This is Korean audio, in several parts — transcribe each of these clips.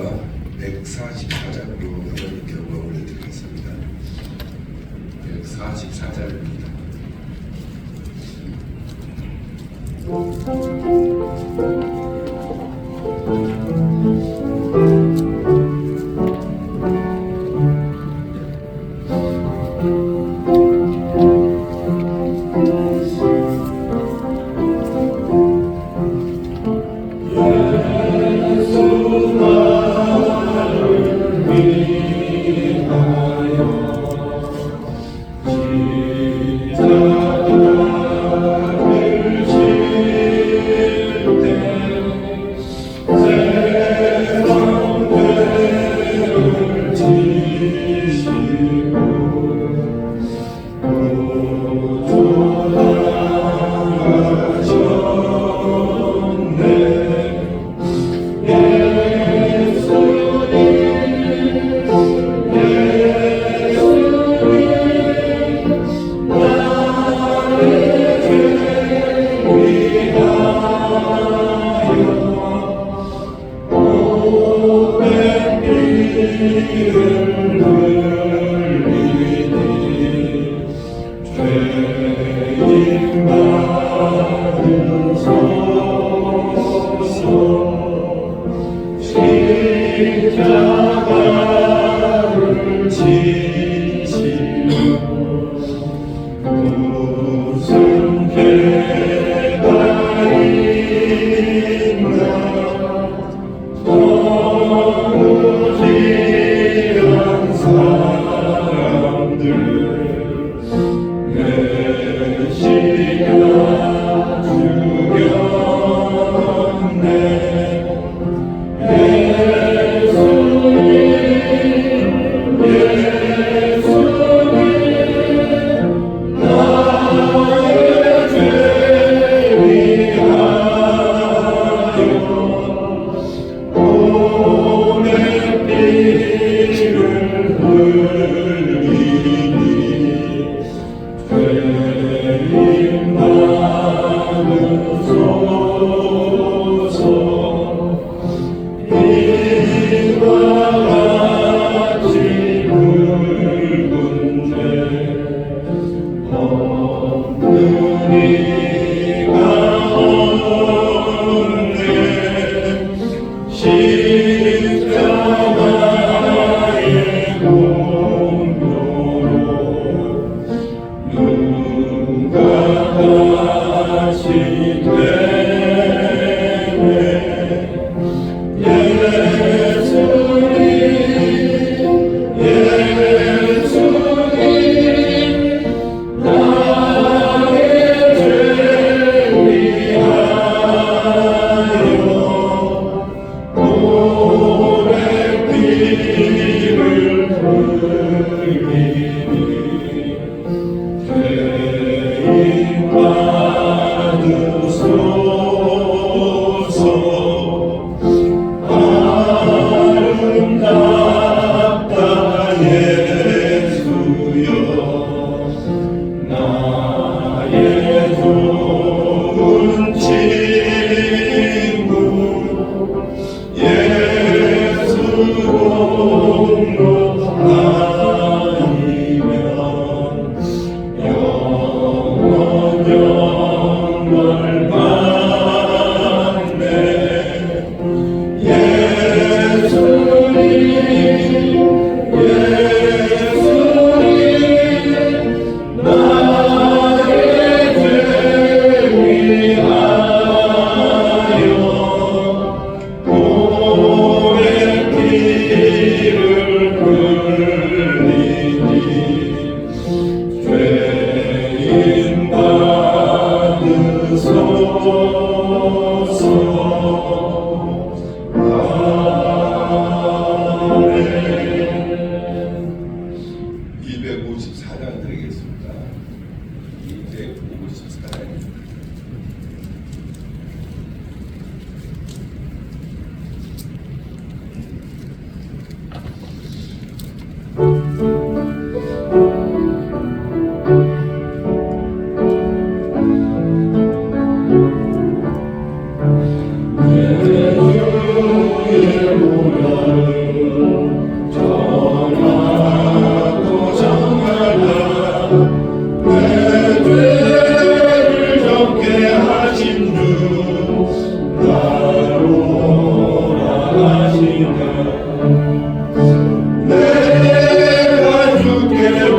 찬송가 144장으로 하나님께 영광을 올려드리겠습니다. 144장입니다. 내 죄를 적게 하신 주 나로 하시네. 내가 주께로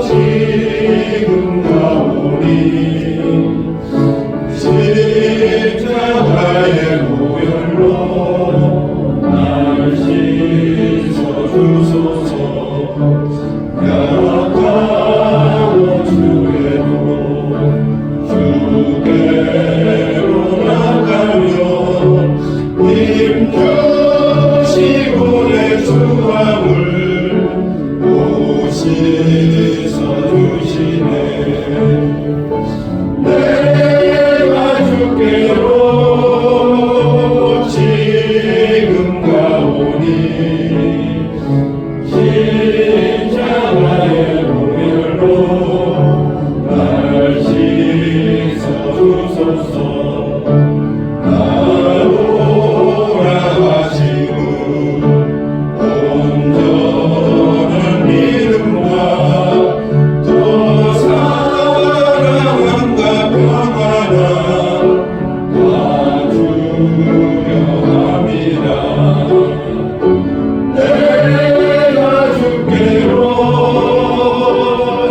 지금 가오니 십자가의 보혈로 날 씻어주소서. 약하고 주께로 나가면 힘 주시고 내 수함을 못 씻어주시네. 내가 주께로 지금 가오니 십자가의 보혈로 날 씻어주소서. 나오라 하시고 온전한 믿음과 더 사랑함과 평안함 다 주려 합니다. 내가 주께로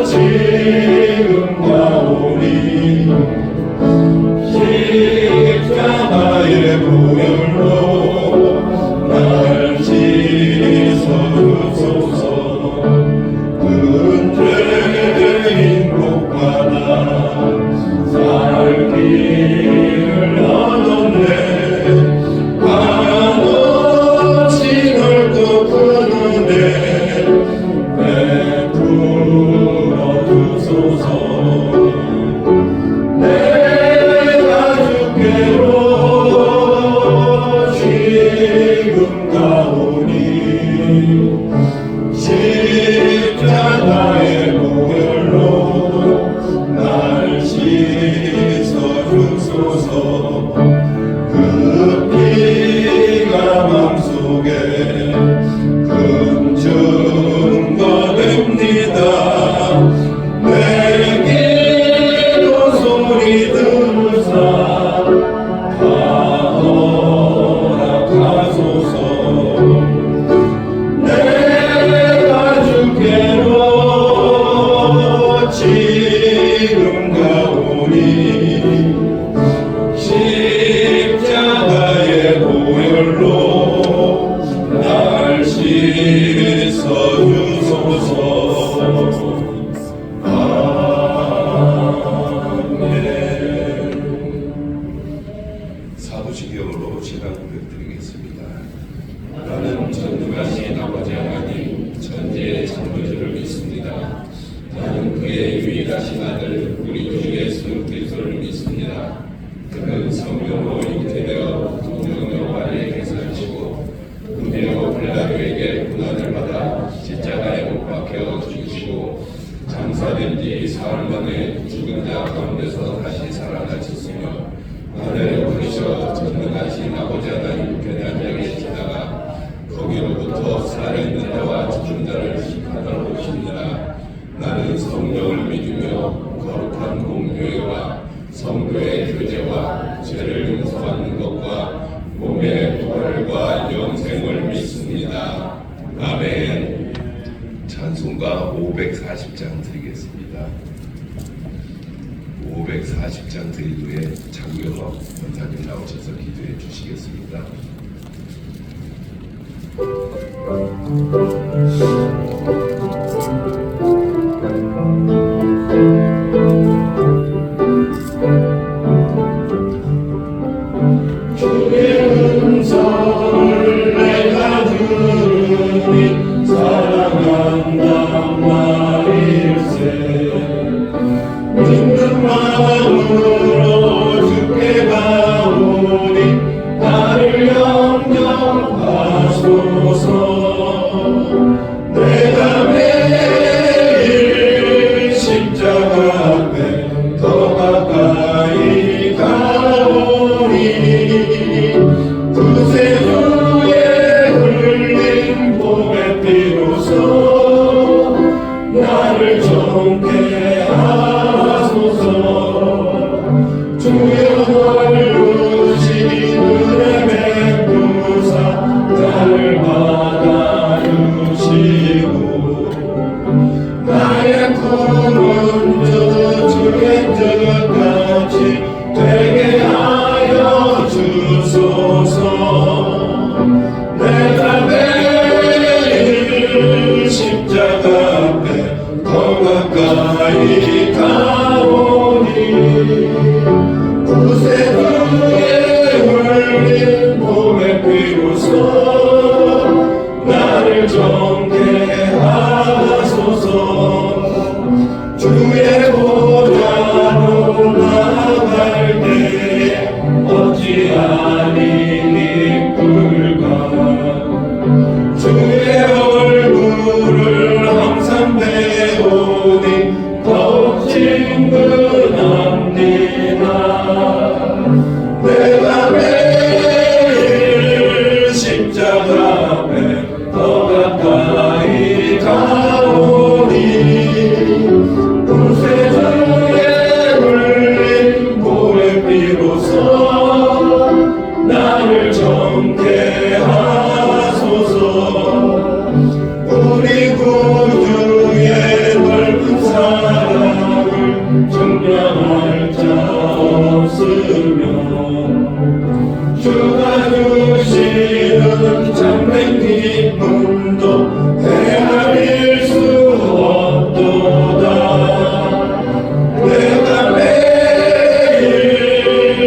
지금 가오니 십자가의 보혈로 날 씻어주소서. 은퇴인 복받아 살 길을 얻었네. 한없이 넓고 큰 은혜 베풀어 주소서. 내가 주께로 지금 가오니 십자가의 보혈로 날 씻어주소서. 그 피가 맘속에 큰 증거 됩니다. 내 기도 소리 들으사 다 허락하소서. 내가 주께로 지금 가오니 십자가의 보혈로 날 씻어주소서. 아멘. 사도신경으로 제가 고백드리겠습니다. 나는 전능하신 아버지 하나님 천지의 창조주를 믿습니다. 나는 그의 유일하신 아들 우리 주 예수 그리스도를 믿습니다. 그는 성령으로 잉태되어 동정녀 마리아에 계사하시고 은혜로 빌라도에게 고난을 받아 십자가에 못 박혀 죽으시고 장사된 지 사흘 만에 죽은 자 가운데서 다시 살아나셨으며 하늘에 오르셔 전능하신 아버지 하나님 편에 앉아 계시다가 거기로부터 살아있는 자와 죽은 자를 심판하러 오십니다. 나는 성령을 믿으며 거룩한 공교회와 성도의 교제와 죄를 용서받는 것과 몸의 부활과 영생을 믿습니다. 아멘. 찬송가 540장 드리겠습니다. 540장 드린 후에 장경업 원사님 나오셔서 기도해 주시겠습니다. 주의 음성을 내가 들으니 사랑한단 말일세. 믿는 마음으로 주께 가오니 나를 영접하소서. 내가 꿈은 주의 뜻같이 되게 하여 주소서. 내가 매일 십자가 앞에 더 가까이 가오니 구세주의 흘린 몸의 피로써 나를 정케 하소서. 주의 보좌로 나갈 때에 어찌하니 기쁠까. 주의 얼굴을 항상 배우니 더욱 친근합니다. 내가 매일 십자가 앞에 더 가까이 가오니 구세주의 흘린 몸의 피로써 나를 정케 하소서. 우리 구주의 넓은 사랑을 증명할 자 없으며 주가 주시는 참된 기쁨도 헤아릴 수 없도다. 내가 매일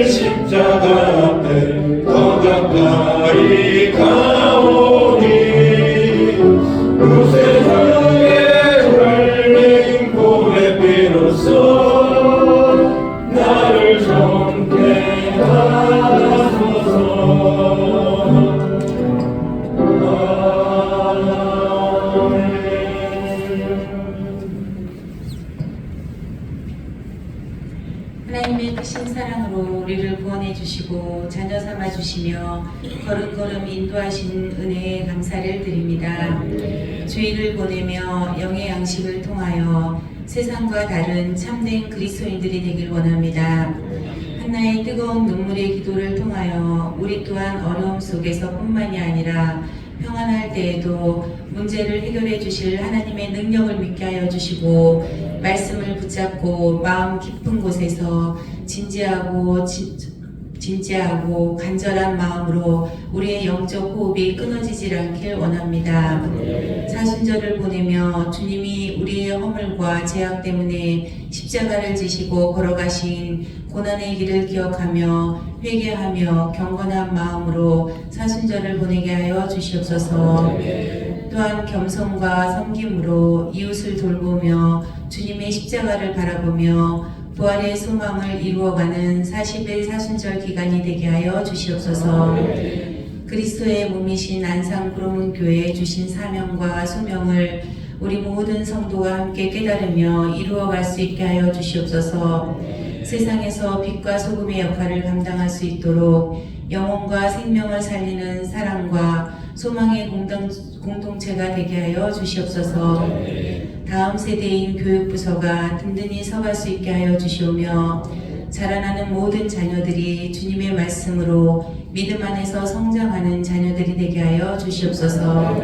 십자가 앞에 더 가까이 가오니 구세주의 흘린 몸의 피로써 나를 정케 하소서. 하나님의 크신 사랑으로 우리를 구원해 주시고 자녀 삼아 주시며 걸음걸음 인도하신 은혜에 감사를 드립니다. 주의를 보내며 영의 양식을 통하여 세상과 다른 참된 그리스도인들이 되길 원합니다. 한나의 뜨거운 눈물의 기도를 통하여 우리 또한 어려움 속에서 뿐만이 아니라 평안할 때에도 문제를 해결해 주실 하나님의 능력을 믿게 하여 주시고 말씀을 붙잡고 마음 깊은 곳에서 진지하고 간절한 마음으로 우리의 영적 호흡이 끊어지질 않길 원합니다. 사순절을 보내며 주님이 우리의 허물과 죄악 때문에 십자가를 지시고 걸어가신 고난의 길을 기억하며 회개하며 경건한 마음으로 사순절을 보내게 하여 주시옵소서. 또한 겸손과 섬김으로 이웃을 돌보며 주님의 십자가를 바라보며 부활의 소망을 이루어가는 40일 사순절 기간이 되게 하여 주시옵소서. 그리스도의 몸이신 안상구로문교회에 주신 사명과 소명을 우리 모든 성도가 함께 깨달으며 이루어갈 수 있게 하여 주시옵소서. 세상에서 빛과 소금의 역할을 감당할 수 있도록 영혼과 생명을 살리는 사랑과 소망의 공동체가 되게 하여 주시옵소서. 다음 세대인 교육부서가 든든히 서갈 수 있게 하여 주시오며 자라나는 모든 자녀들이 주님의 말씀으로 믿음 안에서 성장하는 자녀들이 되게 하여 주시옵소서.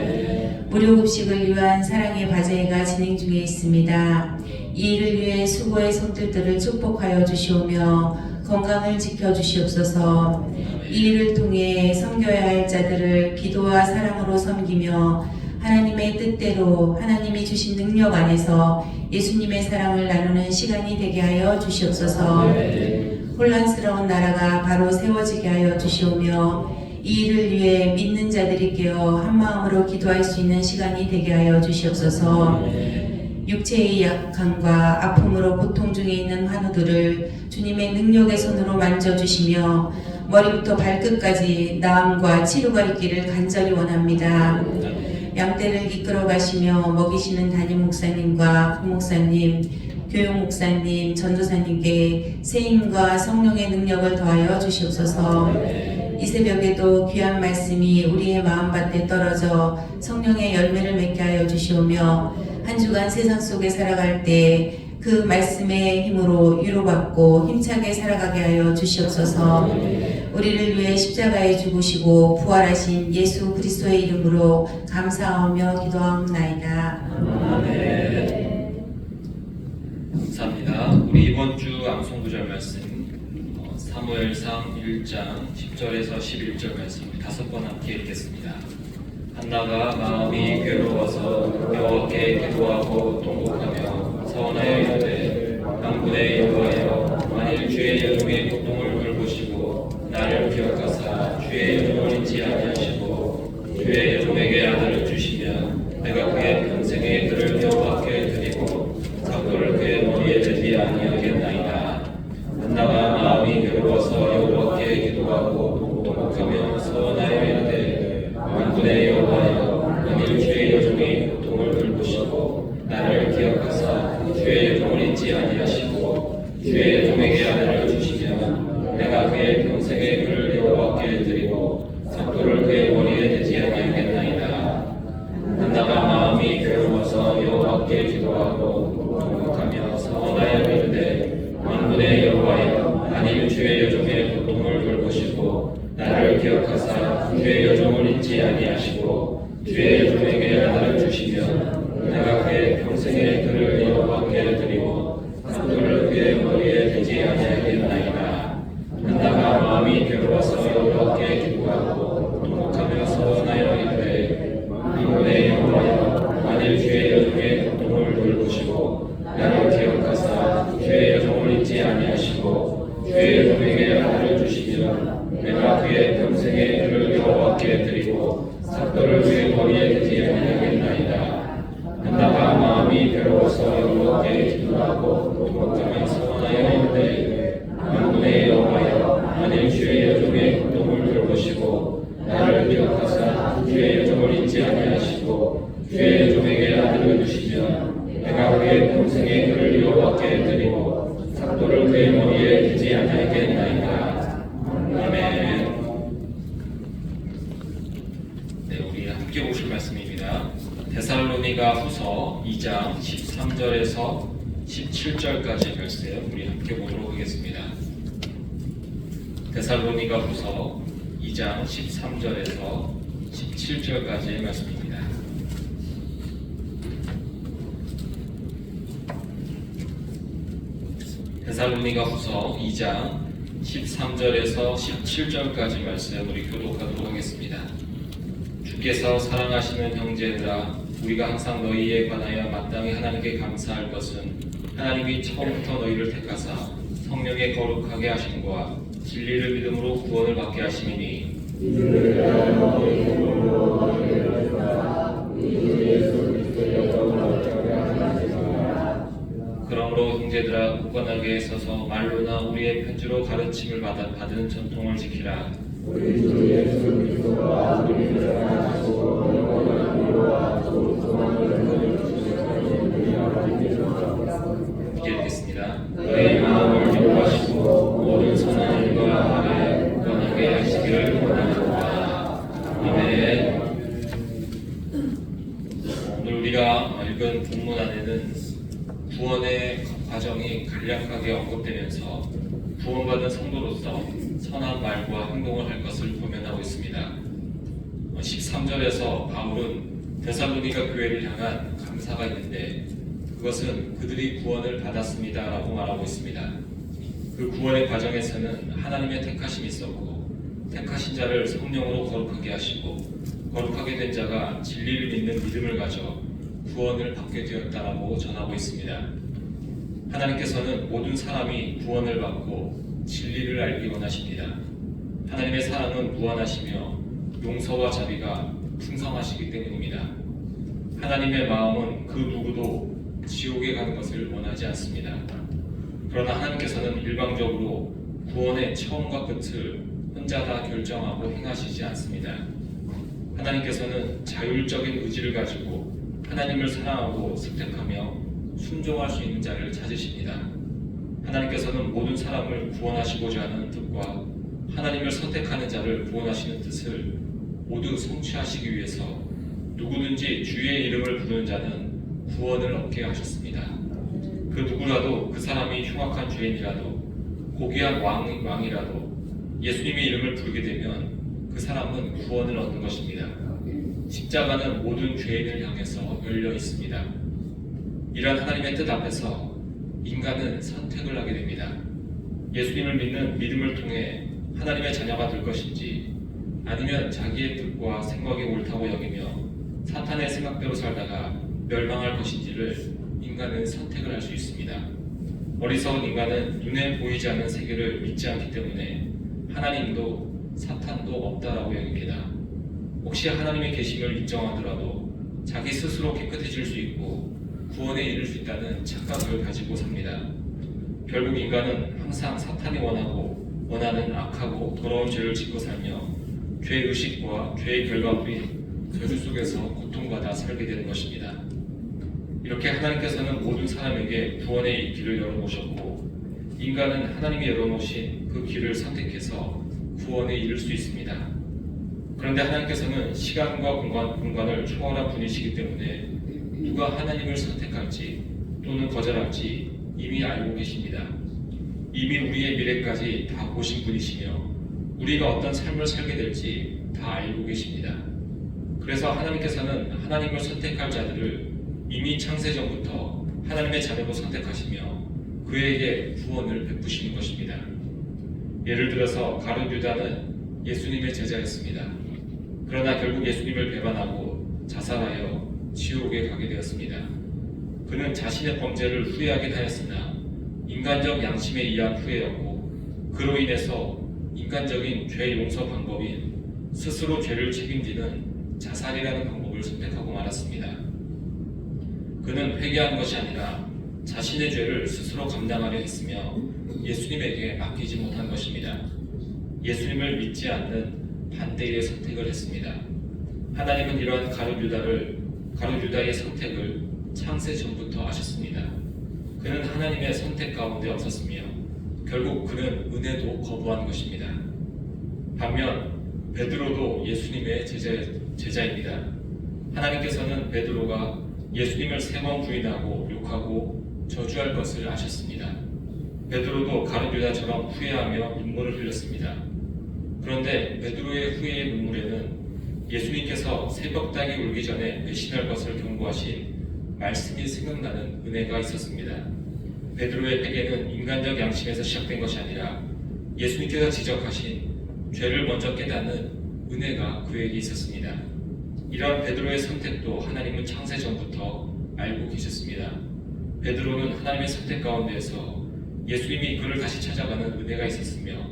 무료급식을 위한 사랑의 바제회가 진행 중에 있습니다. 이 일을 위해 수고의 손길들을 축복하여 주시오며 건강을 지켜주시옵소서. 이 일을 통해 섬겨야 할 자들을 기도와 사랑으로 섬기며 하나님의 뜻대로 하나님이 주신 능력 안에서 예수님의 사랑을 나누는 시간이 되게 하여 주시옵소서. 혼란스러운 나라가 바로 세워지게 하여 주시오며 이 일을 위해 믿는 자들이 깨어 한마음으로 기도할 수 있는 시간이 되게 하여 주시옵소서. 육체의 약함과 아픔으로 고통 중에 있는 환우들을 주님의 능력의 손으로 만져주시며 머리부터 발끝까지 나음과 치료가 있기를 간절히 원합니다. 양떼를 이끌어 가시며 먹이시는 담임 목사님과 부목사님, 교육 목사님, 전도사님께 세임과 성령의 능력을 더하여 주시옵소서. 이 새벽에도 귀한 말씀이 우리의 마음밭에 떨어져 성령의 열매를 맺게 하여 주시오며 한 주간 세상 속에 살아갈 때 그 말씀의 힘으로 위로받고 힘차게 살아가게 하여 주시옵소서. 우리를 위해 십자가에 죽으시고 부활하신 예수 그리스도의 이름으로 감사하며 기도하옵나이다. 아멘. 이번 주 암송 구절 말씀 사무엘상 1장 10절에서 11절 말씀 5번 함께 읽겠습니다. 한나가 마음이 괴로워서 여호와께 기도하고 통곡하며 서원하여 이르되 만군의 여호와여 만일 주의 여종의 고통을 돌보시고 나를 기억하사 주의 여종을 잊지 아니하시고 주의 여종에게 아들을 주시면 내가 그의 평생의 그를 여호와께 드리고 삭도를 그의 머리에 대지 아니하겠나이다. 한나가 마음이 괴로워서 여호와께 기도하고 통곡하며 서원하여 이르되 만군의 여호와여 만일 주의 여종이 고통을 돌보시고 나를 기억하사 주의 여종을 잊지 아니하시고 주의 여종에게 아들을 주시면 내가 그의 평생의 그를 여호와께 드리고 삭도를 그의 머리에 대지 아니하겠나이다. 한나가 마음이 괴로워서 여호와께 기도하고 통곡하며 서원하여 이르되 만군의 여호와여 만일 주의 여종의 고통을 돌보시고 나를 기억하사 주의 여종을 잊지 아니하시고 주의 여종에게 아들을 주시면 내가 그의 평생의 그를 여호와께 드리고 삭도를 그의 머리에 대지 아니하겠나이다. 한나가 마음이 괴로워서 여호와께 기도하고 통곡하며 서원하여 이르되 만군의 여호와여 만일 주의 여종의 고통을 돌보시고 나를 기억하사 주의 여종을 잊지 아니하시고 주의 여종에게 아들을 주시면 내가 그의 평생의 그를 여호와께 드리고 삭도를 그의 머리에 대지 아니하겠나이다. 한나가 마음이 괴로워서 여호와께 기도하고 통곡하며 서원하여 이르되 만군의 여호와여 만일 주의 여종의 고통을 돌보시고 나를 기억하사 주의 여종을 잊지 아니하시고 주의 여종에게 아들을 주시면 내가 그의 평생의 그를 여호와께 드리고 삭도를 그의 머리에 대지 아니하겠나이다. 아멘. 네, 우리 함께 보실 말씀입니다. 데살로니가 후서 2장 13절에서 17절까지 말씀 우리 함께 보도록 하겠습니다. 데살로니가 후서 2장 13절에서 17절까지의 말씀입니다. 데살로니가 후서 2장 13절에서 17절까지 말씀 우리 교독하도록 하겠습니다. 주께서 사랑하시는 형제들아 우리가 항상 너희에 관하여 마땅히 하나님께 감사할 것은 하나님이 처음부터 너희를 택하사 성령에 거룩하게 하심과 진리를 믿음으로 구원을 받게 하심이니 그러므로 형제들아 굳건하게 서서 말로나 우리의 편지로 가르침을 받은 전통을 지키라. 이제 읽겠습니다. 너희 마음을 용하시고 모든 선한 일과 말에 굳건하게 하시기를 원하노라. 아멘. 오늘 우리가 읽은 본문 안에는 구원의 과정이 간략하게 언급되면서 구원받은 성도로서 선한 말과 행동을 할 것을 보면하고 있습니다. 13절에서 바울은 데살로니가 교회를 향한 감사가 있는데 그것은 그들이 구원을 받았습니다 라고 말하고 있습니다. 그 구원의 과정에서는 하나님의 택하심이 있었고 택하신 자를 성령으로 거룩하게 하시고 거룩하게 된 자가 진리를 믿는 믿음을 가져 구원을 받게 되었다라고 전하고 있습니다. 하나님께서는 모든 사람이 구원을 받고 진리를 알기 원하십니다. 하나님의 사랑은 무한하시며 용서와 자비가 풍성하시기 때문입니다. 하나님의 마음은 그 누구도 지옥에 가는 것을 원하지 않습니다. 그러나 하나님께서는 일방적으로 구원의 처음과 끝을 혼자 다 결정하고 행하시지 않습니다. 하나님께서는 자율적인 의지를 가지고 하나님을 사랑하고 선택하며 순종할 수 있는 자를 찾으십니다. 하나님께서는 모든 사람을 구원하시고자 하는 뜻과 하나님을 선택하는 자를 구원하시는 뜻을 모두 성취하시기 위해서 누구든지 주의 이름을 부르는 자는 구원을 얻게 하셨습니다. 그 누구라도 그 사람이 흉악한 죄인이라도 고귀한 왕이라도 예수님의 이름을 부르게 되면 그 사람은 구원을 얻는 것입니다. 십자가는 모든 죄인을 향해서 열려 있습니다. 이러한 하나님의 뜻 앞에서 인간은 선택을 하게 됩니다. 예수님을 믿는 믿음을 통해 하나님의 자녀가 될 것인지 아니면 자기의 뜻과 생각이 옳다고 여기며 사탄의 생각대로 살다가 멸망할 것인지를 인간은 선택을 할 수 있습니다. 어리석은 인간은 눈에 보이지 않는 세계를 믿지 않기 때문에 하나님도 사탄도 없다라고 여깁니다. 혹시 하나님의 계심을 인정하더라도 자기 스스로 깨끗해질 수 있고 구원에 이를 수 있다는 착각을 가지고 삽니다. 결국 인간은 항상 사탄이 원하는 악하고 더러운 죄를 짓고 살며 죄의식과 죄의 결과물인 저주 속에서 고통받아 살게 되는 것입니다. 이렇게 하나님께서는 모든 사람에게 구원의 길을 열어놓으셨고 인간은 하나님이 열어놓으신 그 길을 선택해서 구원에 이를 수 있습니다. 그런데 하나님께서는 시간과 공간을 초월한 분이시기 때문에 누가 하나님을 선택할지 또는 거절할지 이미 알고 계십니다. 이미 우리의 미래까지 다 보신 분이시며 우리가 어떤 삶을 살게 될지 다 알고 계십니다. 그래서 하나님께서는 하나님을 선택할 자들을 이미 창세전부터 하나님의 자녀로 선택하시며 그에게 구원을 베푸시는 것입니다. 예를 들어서 가룟 유다는 예수님의 제자였습니다. 그러나 결국 예수님을 배반하고 자살하여 지옥에 가게 되었습니다. 그는 자신의 범죄를 후회하긴 하였으나 인간적 양심에 의한 후회였고 그로 인해서 인간적인 죄 용서 방법인 스스로 죄를 책임지는 자살이라는 방법을 선택하고 말았습니다. 그는 회개하는 것이 아니라 자신의 죄를 스스로 감당하려 했으며 예수님에게 맡기지 못한 것입니다. 예수님을 믿지 않는 반대의 선택을 했습니다. 하나님은 이러한 가룟 유다의 선택을 창세 전부터 아셨습니다. 그는 하나님의 선택 가운데 없었으며 결국 그는 은혜도 거부한 것입니다. 반면 베드로도 예수님의 제자입니다. 하나님께서는 베드로가 예수님을 3번 부인하고 욕하고 저주할 것을 아셨습니다. 베드로도 가룟 유다처럼 후회하며 눈물을 흘렸습니다. 그런데 베드로의 후회의 눈물에는 예수님께서 새벽닭이 울기 전에 배신할 것을 경고하신 말씀이 생각나는 은혜가 있었습니다. 베드로의 회개는 인간적 양심에서 시작된 것이 아니라 예수님께서 지적하신 죄를 먼저 깨닫는 은혜가 그에게 있었습니다. 이러한 베드로의 선택도 하나님은 창세 전부터 알고 계셨습니다. 베드로는 하나님의 선택 가운데에서 예수님이 그를 다시 찾아가는 은혜가 있었으며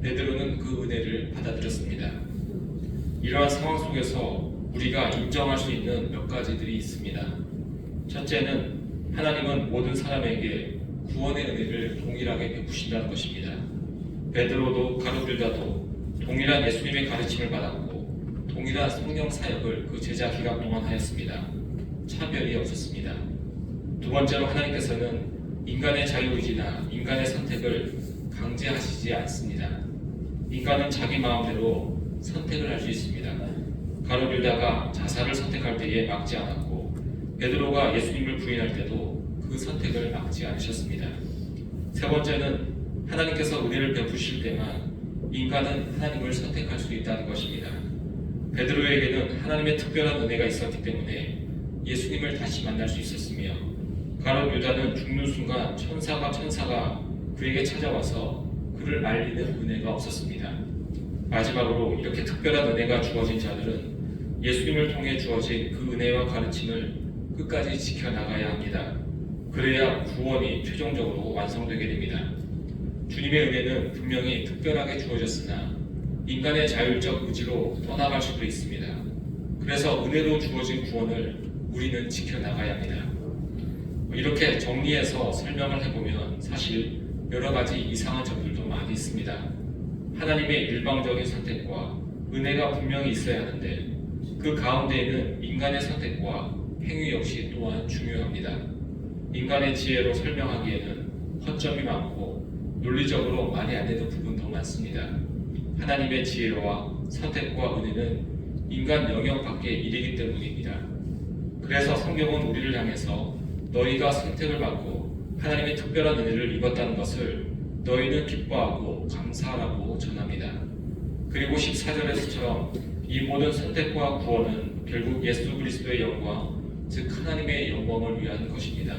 베드로는 그 은혜를 받아들였습니다. 이러한 상황 속에서 우리가 인정할 수 있는 몇 가지들이 있습니다. 첫째는 하나님은 모든 사람에게 구원의 은혜를 동일하게 베푸신다는 것입니다. 베드로도 가룟 유다도 동일한 예수님의 가르침을 받았고 동일한 성령 사역을 그 제자 기간 동안 하였습니다. 차별이 없었습니다. 두 번째로 하나님께서는 인간의 자유의지나 인간의 선택을 강제하시지 않습니다. 인간은 자기 마음대로 선택을 할 수 있습니다. 가룟 유다가 자살을 선택할 때에 막지 않았고 베드로가 예수님을 부인할 때도 그 선택을 막지 않으셨습니다. 세 번째는 하나님께서 은혜를 베푸실 때만 인간은 하나님을 선택할 수 있다는 것입니다. 베드로에게는 하나님의 특별한 은혜가 있었기 때문에 예수님을 다시 만날 수 있었으며 가룟 유다는 죽는 순간 천사가 그에게 찾아와서 그를 말리는 은혜가 없었습니다. 마지막으로 이렇게 특별한 은혜가 주어진 자들은 예수님을 통해 주어진 그 은혜와 가르침을 끝까지 지켜나가야 합니다. 그래야 구원이 최종적으로 완성되게 됩니다. 주님의 은혜는 분명히 특별하게 주어졌으나 인간의 자율적 의지로 떠나갈 수도 있습니다. 그래서 은혜로 주어진 구원을 우리는 지켜나가야 합니다. 이렇게 정리해서 설명을 해보면 사실 여러 가지 이상한 점들도 많이 있습니다. 하나님의 일방적인 선택과 은혜가 분명히 있어야 하는데 그 가운데에는 인간의 선택과 행위 역시 또한 중요합니다. 인간의 지혜로 설명하기에는 허점이 많고 논리적으로 말이 안 되는 부분도 많습니다. 하나님의 지혜와 선택과 은혜는 인간 영역 밖의 일이기 때문입니다. 그래서 성경은 우리를 향해서 너희가 선택을 받고 하나님의 특별한 은혜를 입었다는 것을 너희는 기뻐하고 감사하라고 전합니다. 그리고 14절에서처럼 이 모든 선택과 구원은 결국 예수 그리스도의 영광, 즉 하나님의 영광을 위한 것입니다.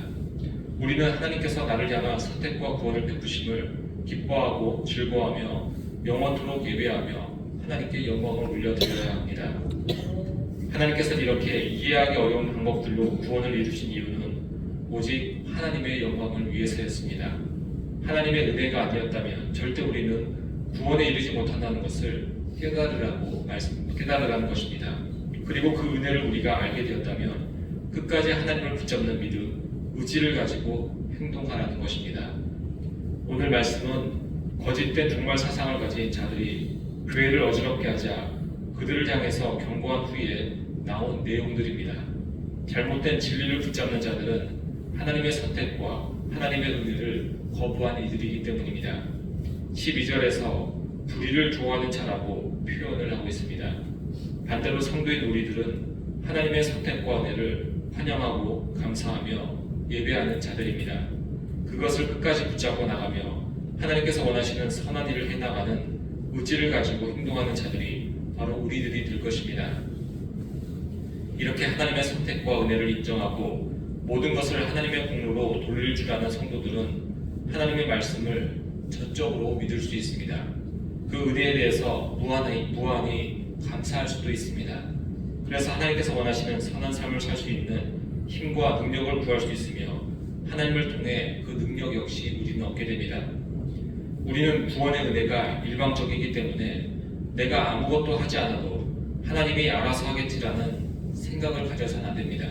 우리는 하나님께서 나를 향한 선택과 구원을 베푸심을 기뻐하고 즐거워하며 영원토록 예배하며 하나님께 영광을 올려드려야 합니다. 하나님께서는 이렇게 이해하기 어려운 방법들로 구원을 이루신 이유는 오직 하나님의 영광을 위해서였습니다. 하나님의 은혜가 아니었다면 절대 우리는 구원에 이르지 못한다는 것을 깨달으라는 것입니다. 그리고 그 은혜를 우리가 알게 되었다면 끝까지 하나님을 붙잡는 믿음, 의지를 가지고 행동하라는 것입니다. 오늘 말씀은 거짓된 종말 사상을 가진 자들이 교회를 어지럽게 하자 그들을 향해서 경고한 후에 나온 내용들입니다. 잘못된 진리를 붙잡는 자들은 하나님의 선택과 하나님의 은혜를 거부한 이들이기 때문입니다. 12절에서 불의를 좋아하는 자라고 표현을 하고 있습니다. 반대로 성도인 우리들은 하나님의 선택과 은혜를 환영하고 감사하며 예배하는 자들입니다. 그것을 끝까지 붙잡고 나가며 하나님께서 원하시는 선한 일을 해나가는 의지를 가지고 행동하는 자들이 바로 우리들이 될 것입니다. 이렇게 하나님의 선택과 은혜를 인정하고 모든 것을 하나님의 공로로 돌릴 줄 아는 성도들은 하나님의 말씀을 전적으로 믿을 수 있습니다. 그 은혜에 대해서 무한히 감사할 수도 있습니다. 그래서 하나님께서 원하시는 선한 삶을 살 수 있는 힘과 능력을 구할 수 있으며 하나님을 통해 그 능력 역시 우리는 얻게 됩니다. 우리는 구원의 은혜가 일방적이기 때문에 내가 아무것도 하지 않아도 하나님이 알아서 하겠지라는 생각을 가져서는 안 됩니다.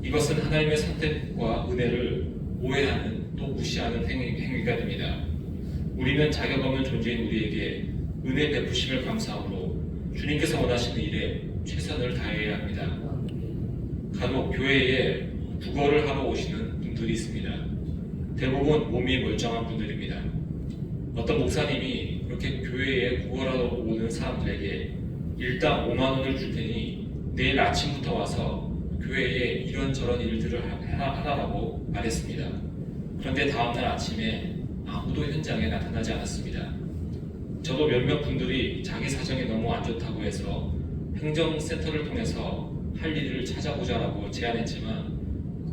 이것은 하나님의 선택과 은혜를 오해하는 또 무시하는 행위가 됩니다. 우리는 자격 없는 존재인 우리에게 은혜 베푸심을 감사함으로 주님께서 원하시는 일에 최선을 다해야 합니다. 간혹 교회에 국어를 하러 오시는 분들이 있습니다. 대부분 몸이 멀쩡한 분들입니다. 어떤 목사님이 그렇게 교회에 구걸하러 오는 사람들에게 일당 5만 원을 줄 테니 내일 아침부터 와서 교회에 이런저런 일들을 하라고 말했습니다. 그런데 다음날 아침에 아무도 현장에 나타나지 않았습니다. 저도 몇몇 분들이 자기 사정이 너무 안 좋다고 해서 행정센터를 통해서 할 일을 찾아보자라고 제안했지만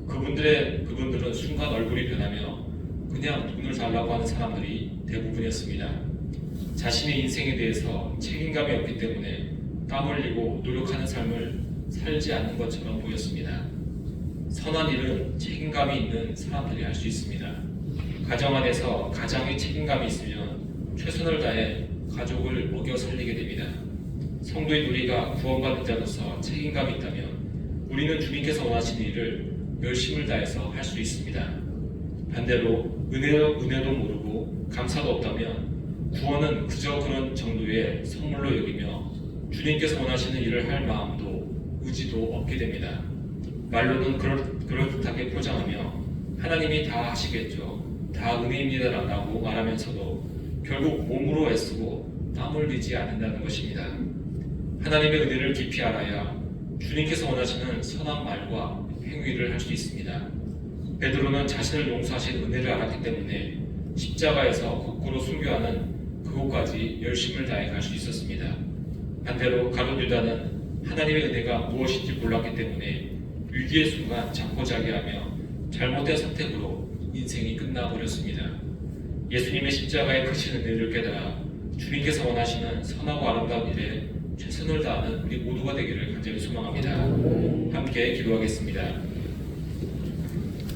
그분들은 순간 얼굴이 변하며 그냥 돈을 달라고 하는 사람들이 대부분이었습니다. 자신의 인생에 대해서 책임감이 없기 때문에 땀 흘리고 노력하는 삶을 살지 않는 것처럼 보였습니다. 선한 일은 책임감이 있는 사람들이 할 수 있습니다. 가정 안에서 가장의 책임감이 있으면 최선을 다해 가족을 먹여 살리게 됩니다. 성도인 우리가 구원받은 자로서 책임감이 있다면 우리는 주님께서 원하시는 일을 열심을 다해서 할 수 있습니다. 반대로 은혜도 모르고 감사도 없다면 구원은 그저 그런 정도의 선물로 여기며 주님께서 원하시는 일을 할 마음도 의지도 없게 됩니다. 말로는 그럴듯하게 포장하며 하나님이 다 하시겠죠, 다 은혜입니다라고 말하면서도 결국 몸으로 애쓰고 땀 흘리지 않는다는 것입니다. 하나님의 은혜를 깊이 알아야 주님께서 원하시는 선한 말과 행위를 할 수 있습니다. 베드로는 자신을 용서하신 은혜를 알았기 때문에 십자가에서 거꾸로 순교하는 그곳까지 열심을 다해 갈 수 있었습니다. 반대로 가룟 유다는 하나님의 은혜가 무엇인지 몰랐기 때문에 위기의 순간 자포자기하며 잘못된 선택으로 인생이 끝나버렸습니다. 예수님의 십자가의 크신 은혜를 깨달아 주님께서 원하시는 선하고 아름다운 일에 최선을 다하는 우리 모두가 되기를 간절히 소망합니다. 함께 기도하겠습니다.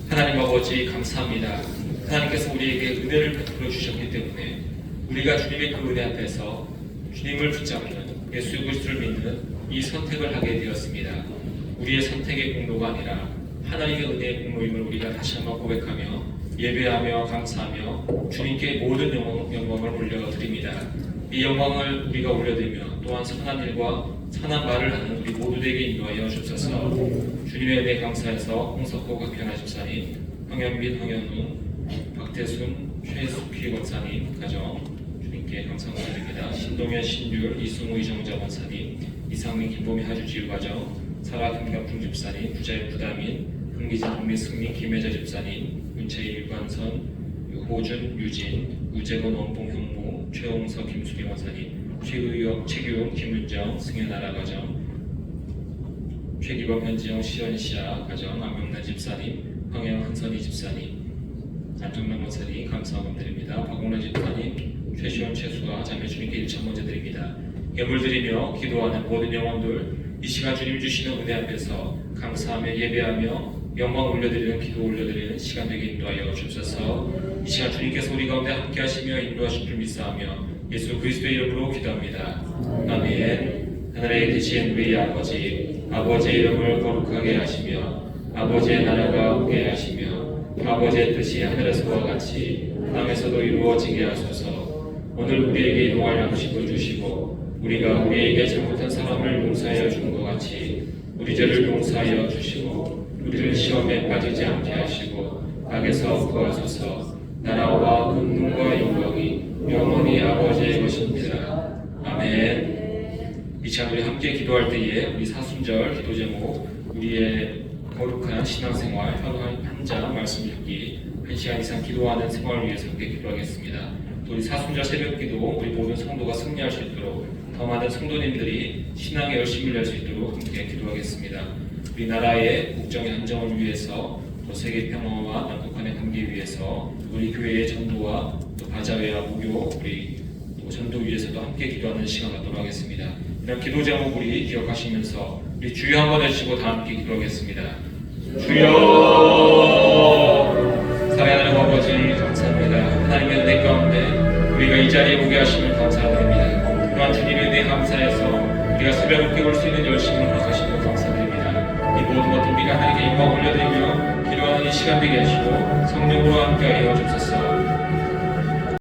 하나님 아버지 감사합니다. 하나님께서 우리에게 은혜를 베풀어 주셨기 때문에 우리가 주님의 그 은혜 앞에서 주님을 붙잡는 예수 그리스도를 믿는 이 선택을 하게 되었습니다. 우리의 선택의 공로가 아니라 하나님의 은혜의 공로임을 우리가 다시 한번 고백하며 예배하며 감사하며 주님께 모든 영광을 올려드립니다. 이 영광을 우리가 올려드리며 또한 선한 일과 선한 말을 하는 우리 모두에게 인도하여 주옵소서. 주님의 은혜 감사해서 홍석호 각현아 집사님, 황현빈, 황현우, 박태순, 최숙희 권사님 가정 주님께 감사를 드립니다. 신동현, 신율, 이승우, 이정자 권사님, 이상민, 김보미, 하주지우 가정, 사라, 김갑중 집사님, 부자의 부담인, 흥기진, 홍미승민, 김혜자 집사님, 윤채희, 유관선, 호준, 유진, 우재건, 원봉, 형무, 최홍석, 김수리 권사님, 최규영, 김윤정, 승현아라 가정, 최기범, 현지영, 시연시아 가정, 안명란 집사님, 황영, 한선희 집사님, 안정남 목사님 감사함 드립니다. 박홍란 집사님, 최시원 최수아 자매 주님께 일천 먼저 드립니다. 예물 드리며 기도하는 모든 영혼들 이 시간 주님 주시는 은혜 앞에서 감사하며 예배하며 영광 올려드리는 기도 올려드리는 시간 되게 인도하여 주옵소서. 이 시간 주님께서 우리 가운데 함께 하시며 인도하실 줄 믿사하며 예수 그리스도의 이름으로 기도합니다. 아멘. 하늘에 계신 우리 아버지, 아버지의 이름을 거룩하게 하시며 아버지의 나라가 오게 하시며 아버지의 뜻이 하늘에서와 같이 땅에서도 이루어지게 하소서. 오늘 우리에게 일용할 양식을 주시고 우리가 우리에게 잘못한 사람을 용서하여 준 것 같이 우리 죄를 용서하여 주시고 우리를 시험에 빠지지 않게 하시고 악에서 구하소서. 나라와 권능과 영광이 영원히 아버지의 것입니다. 아멘. 이 시간 우리 함께 기도할 때에 우리 사순절 기도 제목 우리의 거룩한 신앙생활 한 장 말씀 읽기 1시간 이상 기도하는 생활을 위해서 함께 기도하겠습니다. 또 우리 사순절 새벽 기도 우리 모든 성도가 승리할 수 있도록 더 많은 성도님들이 신앙에 열심히 낼 수 있도록 함께 기도하겠습니다. 우리나라의 국정의 안정을 위해서 또 세계 평화와 남북한의 관계 위해서 우리 교회의 전도와 또 바자회와 무교 우리 또 전도 위해서도 함께 기도하는 시간 갖도록 하겠습니다. 이런 기도 제목 우리 기억하시면서 우리 주여 한번 해주시고 다 함께 기도하겠습니다. 주여. 사랑하는 아버지 감사합니다. 하나님의 은혜 가운데 우리가 이 자리에 오게 하심을 감사드립니다. 또한 주님의 은혜 감사해서 우리가 새벽에 올 수 있는 열심을 허락하시고 감사드립니다. 이 모든 것들 우리가 하나님께 영광 올려드리며 기도하는 이 시간 되게 하시고 성령으로 함께하여 주옵소서.